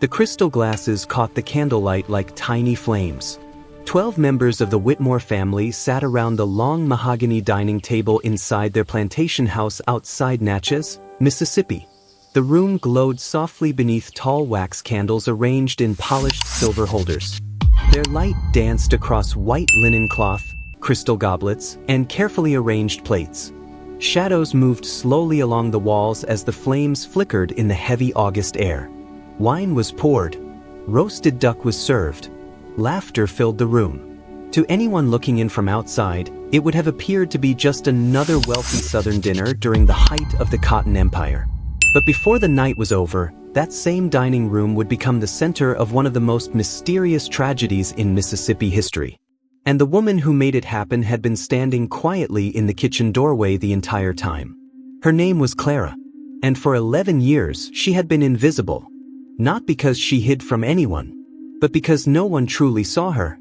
The crystal glasses caught the candlelight like tiny flames. 12 members of the Whitmore family sat around the long mahogany dining table inside their plantation house outside Natchez, Mississippi. The room glowed softly beneath tall wax candles arranged in polished silver holders. Their light danced across white linen cloth, crystal goblets, and carefully arranged plates. Shadows moved slowly along the walls as the flames flickered in the heavy August air. Wine was poured. Roasted duck was served. Laughter filled the room. To anyone looking in from outside, it would have appeared to be just another wealthy Southern dinner during the height of the Cotton Empire. But before the night was over, that same dining room would become the center of one of the most mysterious tragedies in Mississippi history. And the woman who made it happen had been standing quietly in the kitchen doorway the entire time. Her name was Clara, and for 11 years she had been invisible. Not because she hid from anyone, but because no one truly saw her.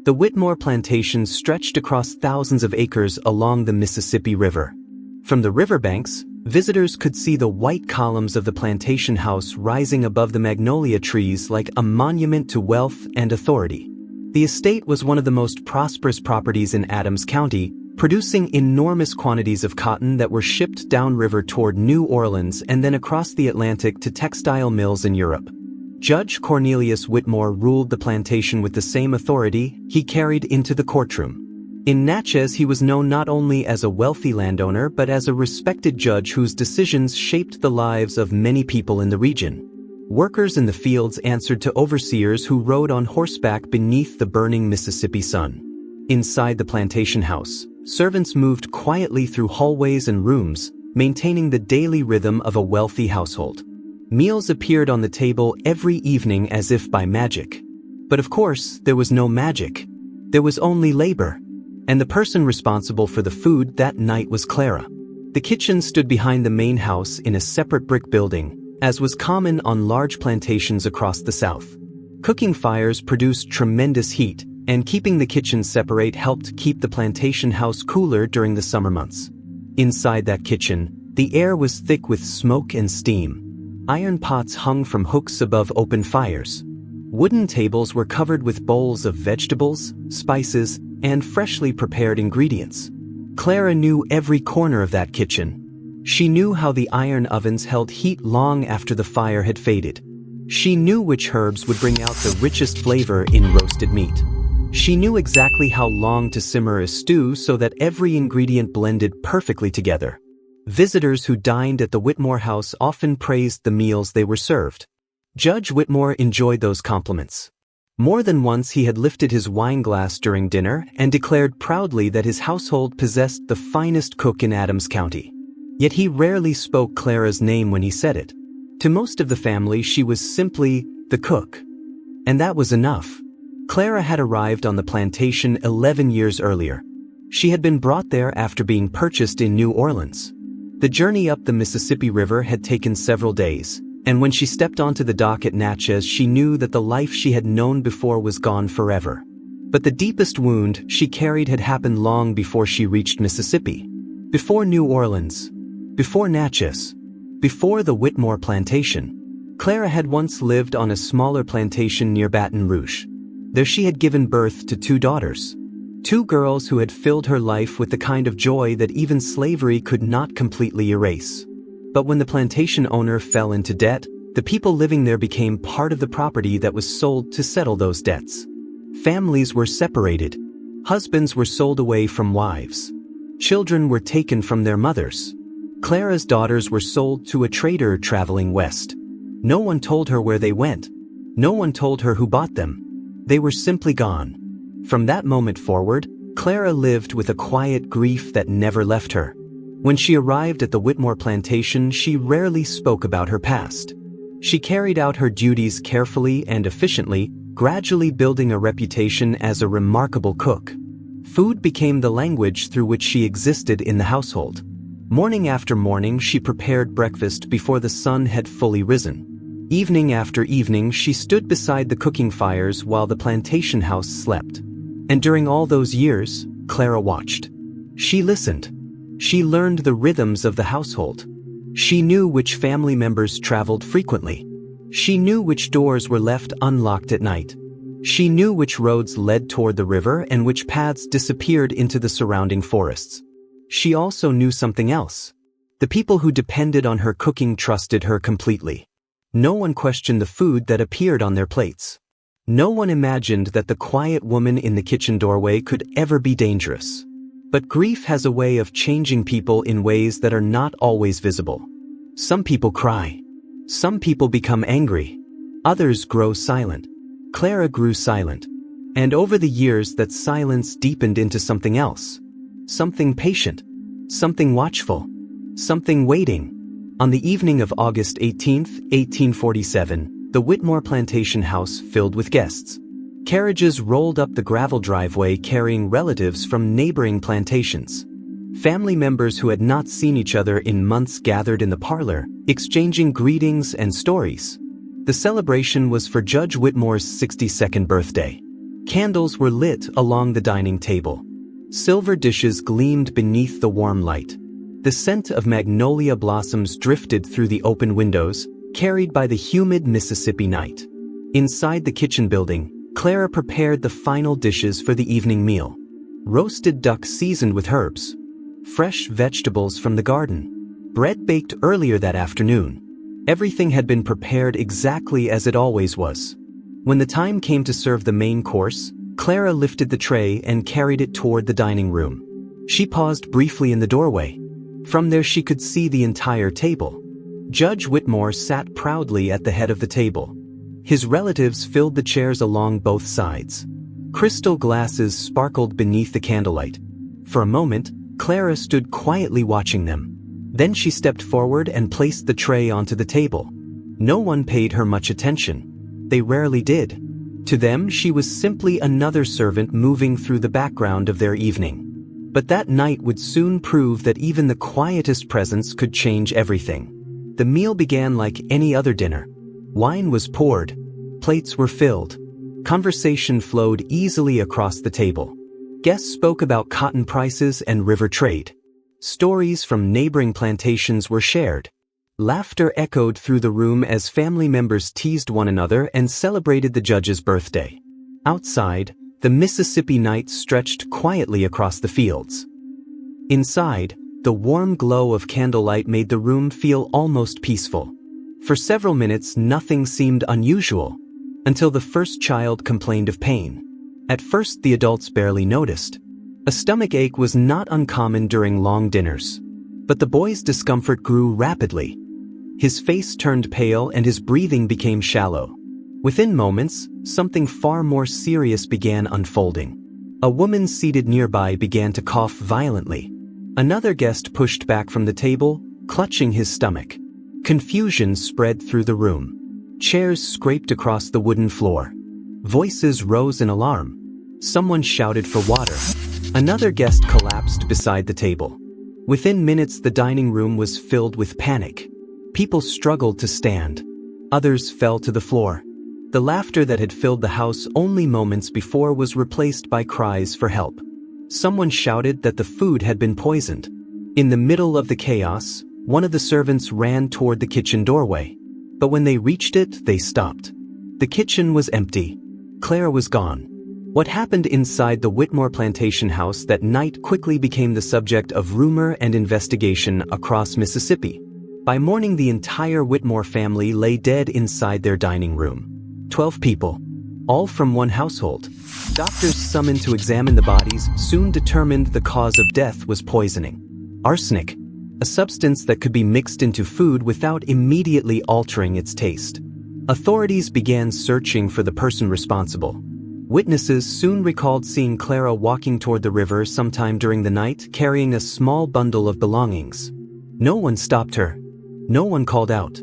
The Whitmore plantation stretched across thousands of acres along the Mississippi River. From the riverbanks, visitors could see the white columns of the plantation house rising above the magnolia trees like a monument to wealth and authority. The estate was one of the most prosperous properties in Adams County, producing enormous quantities of cotton that were shipped downriver toward New Orleans and then across the Atlantic to textile mills in Europe. Judge Cornelius Whitmore ruled the plantation with the same authority he carried into the courtroom. In Natchez, he was known not only as a wealthy landowner but as a respected judge whose decisions shaped the lives of many people in the region. Workers in the fields answered to overseers who rode on horseback beneath the burning Mississippi sun. Inside the plantation house, servants moved quietly through hallways and rooms, maintaining the daily rhythm of a wealthy household. Meals appeared on the table every evening as if by magic. But of course, there was no magic. There was only labor. And the person responsible for the food that night was Clara. The kitchen stood behind the main house in a separate brick building, as was common on large plantations across the South. Cooking fires produced tremendous heat, and keeping the kitchen separate helped keep the plantation house cooler during the summer months. Inside that kitchen, the air was thick with smoke and steam. Iron pots hung from hooks above open fires. Wooden tables were covered with bowls of vegetables, spices, and freshly prepared ingredients. Clara knew every corner of that kitchen. She knew how the iron ovens held heat long after the fire had faded. She knew which herbs would bring out the richest flavor in roasted meat. She knew exactly how long to simmer a stew so that every ingredient blended perfectly together. Visitors who dined at the Whitmore house often praised the meals they were served. Judge Whitmore enjoyed those compliments. More than once he had lifted his wine glass during dinner and declared proudly that his household possessed the finest cook in Adams County. Yet he rarely spoke Clara's name when he said it. To most of the family, she was simply the cook. And that was enough. Clara had arrived on the plantation 11 years earlier. She had been brought there after being purchased in New Orleans. The journey up the Mississippi River had taken several days, and when she stepped onto the dock at Natchez, she knew that the life she had known before was gone forever. But the deepest wound she carried had happened long before she reached Mississippi. Before New Orleans. Before Natchez. Before the Whitmore plantation. Clara had once lived on a smaller plantation near Baton Rouge. There she had given birth to 2 daughters. 2 girls who had filled her life with the kind of joy that even slavery could not completely erase. But when the plantation owner fell into debt, the people living there became part of the property that was sold to settle those debts. Families were separated. Husbands were sold away from wives. Children were taken from their mothers. Clara's daughters were sold to a trader traveling west. No one told her where they went. No one told her who bought them. They were simply gone. From that moment forward, Clara lived with a quiet grief that never left her. When she arrived at the Whitmore plantation, she rarely spoke about her past. She carried out her duties carefully and efficiently, gradually building a reputation as a remarkable cook. Food became the language through which she existed in the household. Morning after morning, she prepared breakfast before the sun had fully risen. Evening after evening, she stood beside the cooking fires while the plantation house slept. And during all those years, Clara watched. She listened. She learned the rhythms of the household. She knew which family members traveled frequently. She knew which doors were left unlocked at night. She knew which roads led toward the river and which paths disappeared into the surrounding forests. She also knew something else. The people who depended on her cooking trusted her completely. No one questioned the food that appeared on their plates. No one imagined that the quiet woman in the kitchen doorway could ever be dangerous. But grief has a way of changing people in ways that are not always visible. Some people cry. Some people become angry. Others grow silent. Clara grew silent. And over the years that silence deepened into something else. Something patient. Something watchful. Something waiting. On the evening of August 18, 1847, the Whitmore Plantation house filled with guests. Carriages rolled up the gravel driveway carrying relatives from neighboring plantations. Family members who had not seen each other in months gathered in the parlor, exchanging greetings and stories. The celebration was for Judge Whitmore's 62nd birthday. Candles were lit along the dining table. Silver dishes gleamed beneath the warm light. The scent of magnolia blossoms drifted through the open windows, carried by the humid Mississippi night. Inside the kitchen building, Clara prepared the final dishes for the evening meal. Roasted duck seasoned with herbs. Fresh vegetables from the garden. Bread baked earlier that afternoon. Everything had been prepared exactly as it always was. When the time came to serve the main course, Clara lifted the tray and carried it toward the dining room. She paused briefly in the doorway. From there she could see the entire table. Judge Whitmore sat proudly at the head of the table. His relatives filled the chairs along both sides. Crystal glasses sparkled beneath the candlelight. For a moment, Clara stood quietly watching them. Then she stepped forward and placed the tray onto the table. No one paid her much attention. They rarely did. To them, she was simply another servant moving through the background of their evening. But that night would soon prove that even the quietest presence could change everything. The meal began like any other dinner. Wine was poured. Plates were filled. Conversation flowed easily across the table. Guests spoke about cotton prices and river trade. Stories from neighboring plantations were shared. Laughter echoed through the room as family members teased one another and celebrated the judge's birthday. Outside, the Mississippi night stretched quietly across the fields. Inside, the warm glow of candlelight made the room feel almost peaceful. For several minutes, nothing seemed unusual, until the first child complained of pain. At first, the adults barely noticed. A stomach ache was not uncommon during long dinners. But the boy's discomfort grew rapidly. His face turned pale and his breathing became shallow. Within moments, something far more serious began unfolding. A woman seated nearby began to cough violently. Another guest pushed back from the table, clutching his stomach. Confusion spread through the room. Chairs scraped across the wooden floor. Voices rose in alarm. Someone shouted for water. Another guest collapsed beside the table. Within minutes, the dining room was filled with panic. People struggled to stand. Others fell to the floor. The laughter that had filled the house only moments before was replaced by cries for help. Someone shouted that the food had been poisoned. In the middle of the chaos, one of the servants ran toward the kitchen doorway. But when they reached it, they stopped. The kitchen was empty. Clara was gone. What happened inside the Whitmore Plantation house that night quickly became the subject of rumor and investigation across Mississippi. By morning, the entire Whitmore family lay dead inside their dining room. 12 people, all from one household. Doctors summoned to examine the bodies soon determined the cause of death was poisoning. Arsenic, a substance that could be mixed into food without immediately altering its taste. Authorities began searching for the person responsible. Witnesses soon recalled seeing Clara walking toward the river sometime during the night carrying a small bundle of belongings. No one stopped her. No one called out.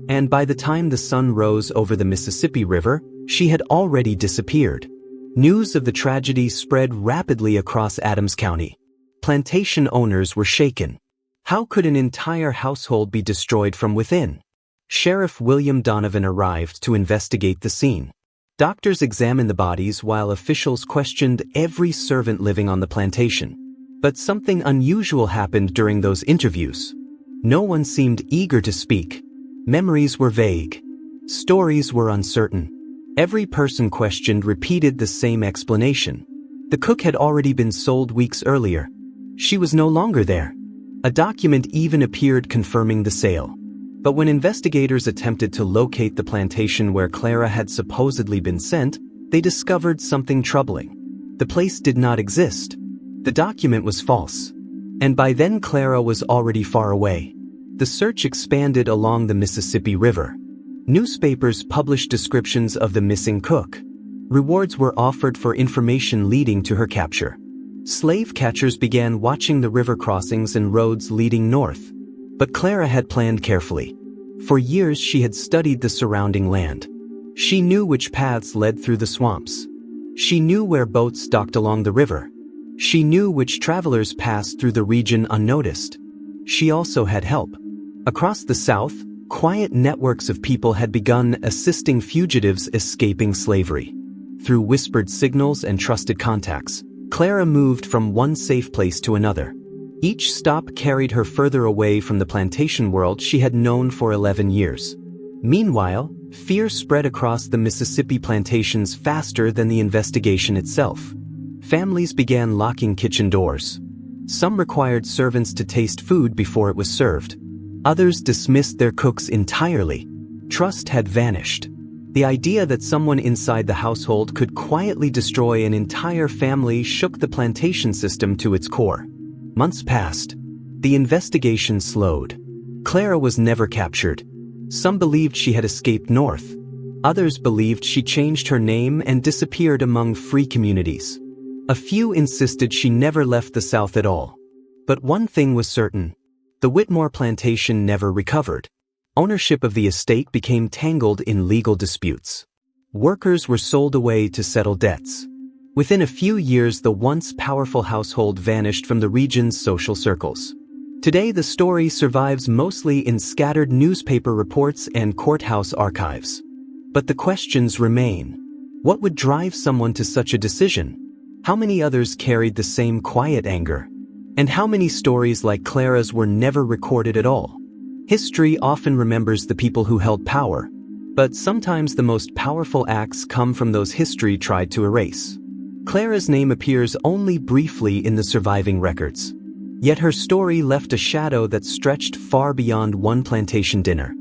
And by the time the sun rose over the Mississippi River, she had already disappeared. News of the tragedy spread rapidly across Adams County. Plantation owners were shaken. How could an entire household be destroyed from within? Sheriff William Donovan arrived to investigate the scene. Doctors examined the bodies while officials questioned every servant living on the plantation. But something unusual happened during those interviews. No one seemed eager to speak. Memories were vague. Stories were uncertain. Every person questioned repeated the same explanation. The cook had already been sold weeks earlier. She was no longer there. A document even appeared confirming the sale. But when investigators attempted to locate the plantation where Clara had supposedly been sent, they discovered something troubling. The place did not exist. The document was false. And by then Clara was already far away. The search expanded along the Mississippi River. Newspapers published descriptions of the missing cook. Rewards were offered for information leading to her capture. Slave catchers began watching the river crossings and roads leading north. But Clara had planned carefully. For years she had studied the surrounding land. She knew which paths led through the swamps. She knew where boats docked along the river. She knew which travelers passed through the region unnoticed. She also had help. Across the South, quiet networks of people had begun assisting fugitives escaping slavery. Through whispered signals and trusted contacts, Clara moved from one safe place to another. Each stop carried her further away from the plantation world she had known for 11 years. Meanwhile, fear spread across the Mississippi plantations faster than the investigation itself. Families began locking kitchen doors. Some required servants to taste food before it was served. Others dismissed their cooks entirely. Trust had vanished. The idea that someone inside the household could quietly destroy an entire family shook the plantation system to its core. Months passed. The investigation slowed. Clara was never captured. Some believed she had escaped north. Others believed she changed her name and disappeared among free communities. A few insisted she never left the South at all. But one thing was certain. The Whitmore plantation never recovered. Ownership of the estate became tangled in legal disputes. Workers were sold away to settle debts. Within a few years, the once powerful household vanished from the region's social circles. Today, the story survives mostly in scattered newspaper reports and courthouse archives. But the questions remain. What would drive someone to such a decision? How many others carried the same quiet anger? And how many stories like Clara's were never recorded at all? History often remembers the people who held power, but sometimes the most powerful acts come from those history tried to erase. Clara's name appears only briefly in the surviving records. Yet her story left a shadow that stretched far beyond one plantation dinner.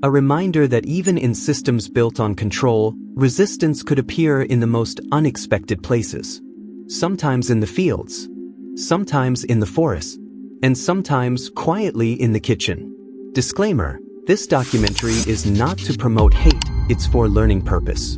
A reminder that even in systems built on control, resistance could appear in the most unexpected places. Sometimes in the fields, sometimes in the forest, and sometimes quietly in the kitchen. Disclaimer: this documentary is not to promote hate, it's for learning purpose.